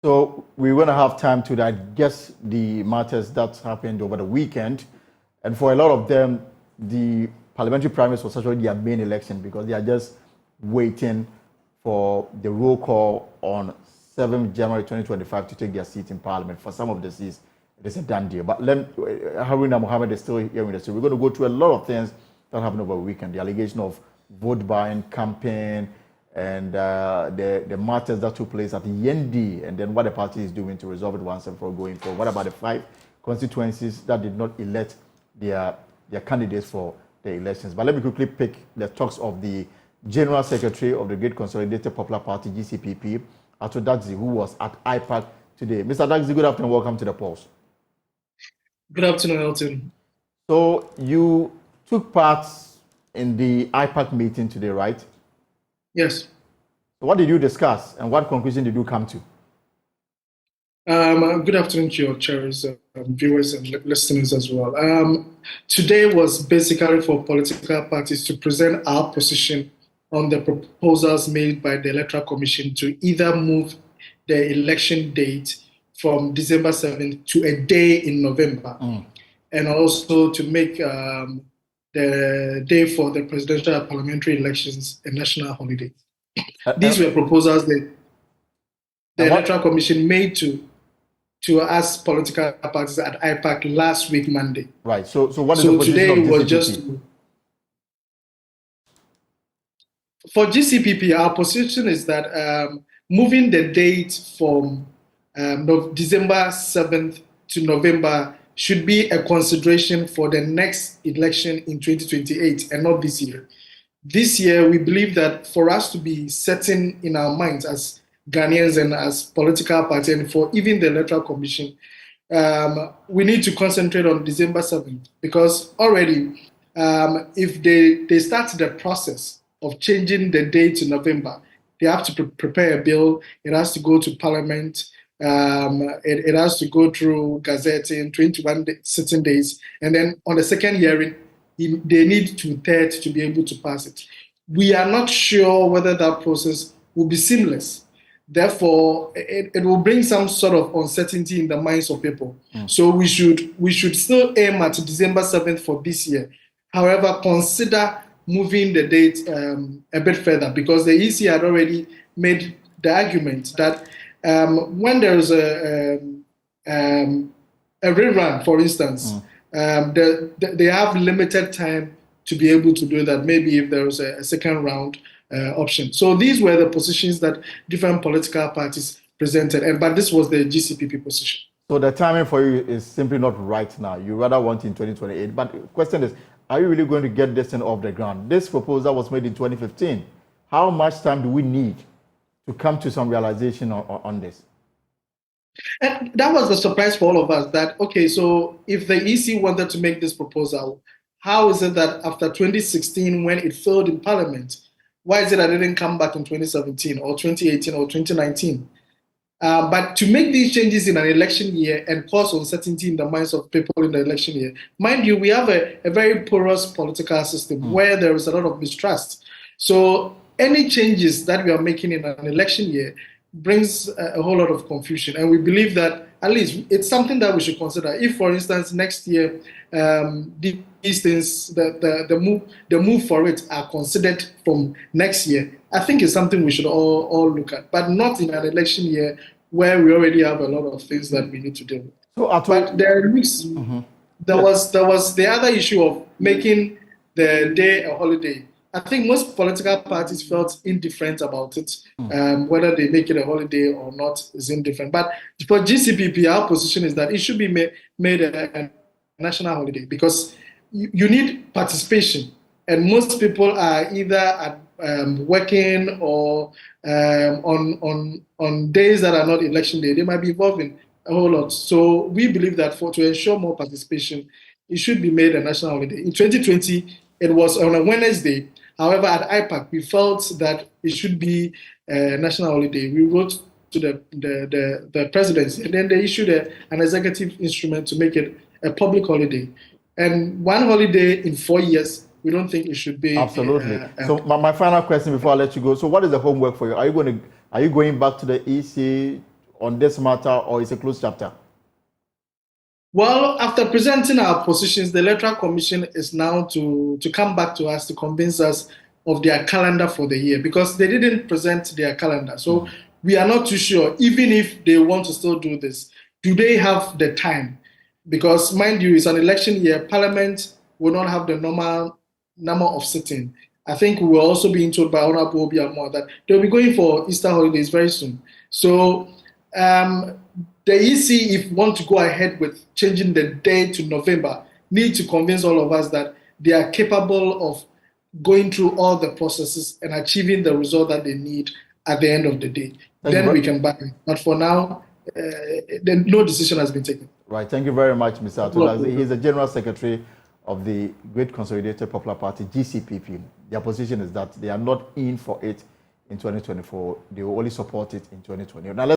So we're going to have time to digest the matters that happened over the weekend. And for a lot of them, the parliamentary primaries was actually their main election because they are just waiting for the roll call on 7th January 2025 to take their seat in parliament. For some of the seats, it is a done deal. But Haruna Mohammed is still here with us. So we're going to go through a lot of things that happened over the weekend. The allegation of vote buying, campaign, and the matters that took place at the Yendi, and then what the party is doing to resolve it once and for all going forward. What about the 5 constituencies that did not elect their candidates for the elections? But let me quickly pick the talks of the General Secretary of the Great Consolidated Popular Party, GCPP, Ato Dagzi, who was at IPAC today. Mr. Dagzi, good afternoon. Welcome to the Pulse. Good afternoon, Elton. So you took part in the IPAC meeting today, right? Yes. So what did you discuss and what conclusion did you come to? Good afternoon to your chairs, viewers and listeners as well. Today was basically for political parties to present our position on the proposals made by the Electoral Commission to either move the election date from December 7th to a day in November, and also to make the day for the presidential and parliamentary elections a national holiday. These were proposals that the Electoral Commission made to us political parties at IPAC last week, Monday. Right. So what is the position today of GCPP? was just for GCPP. Our position is that moving the date from December 7th to November should be a consideration for the next election in 2028 and not this year. This year, we believe that for us to be certain in our minds as Ghanaians and as political party, and for even the Electoral Commission, we need to concentrate on December 7th because already, if they start the process of changing the date to November, they have to prepare a bill. It has to go to Parliament. It has to go through gazetting, 21 sitting days, and then on the second hearing, they need 2/3 to be able to pass it. We are not sure whether that process will be seamless. Therefore, it will bring some sort of uncertainty in the minds of people. So we should still aim at December 7th for this year. However, consider moving the date a bit further because the EC had already made the argument that when there is a rerun, for instance, they have limited time to be able to do that, maybe if there was a second round option. So these were the positions that different political parties presented, but this was the GCPP position. So the timing for you is simply not right now. You rather want in 2028. But the question is, are you really going to get this thing off the ground? This proposal was made in 2015. How much time do we need to come to some realization on this? And that was the surprise for all of us that, okay, so if the EC wanted to make this proposal, how is it that after 2016, when it failed in Parliament, why is it that it didn't come back in 2017 or 2018 or 2019? But to make these changes in an election year and cause uncertainty in the minds of people in the election year, mind you, we have a very porous political system where there is a lot of mistrust. So any changes that we are making in an election year brings a whole lot of confusion. And we believe that at least it's something that we should consider. If, for instance, next year, these things, the move for it are considered from next year, I think it's something we should all look at, but not in an election year where we already have a lot of things that we need to deal with. But there was the other issue of making the day a holiday. I think most political parties felt indifferent about it. Whether they make it a holiday or not is indifferent. But for GCPP, our position is that it should be made a national holiday because you need participation. And most people are either working or on days that are not election day. They might be involved in a whole lot. So we believe that to ensure more participation, it should be made a national holiday. In 2020, it was on a Wednesday. However, at IPAC, we felt that it should be a national holiday. We wrote to the presidency, and then they issued an executive instrument to make it a public holiday. And one holiday in 4 years, we don't think it should be. Absolutely. So my final question before I let you go. So what is the homework for you? Are you going back to the EC on this matter, or is a closed chapter? Well, after presenting our positions, the Electoral Commission is now to come back to us to convince us of their calendar for the year, because they didn't present their calendar. So we are not too sure, even if they want to still do this, do they have the time? Because mind you, it's an election year. Parliament will not have the normal number of sitting. I think we were also being told by Honorable Obi Amor that they'll be going for Easter holidays very soon. So the EC, if you want to go ahead with changing the date to November, need to convince all of us that they are capable of going through all the processes and achieving the result that they need at the end of the day. Then we can back it. But for now, no decision has been taken. Right. Thank you very much, Mr. Atola. He's the General Secretary of the Great Consolidated Popular Party, GCPP. Their position is that they are not in for it in 2024. They will only support it in 2020. Now,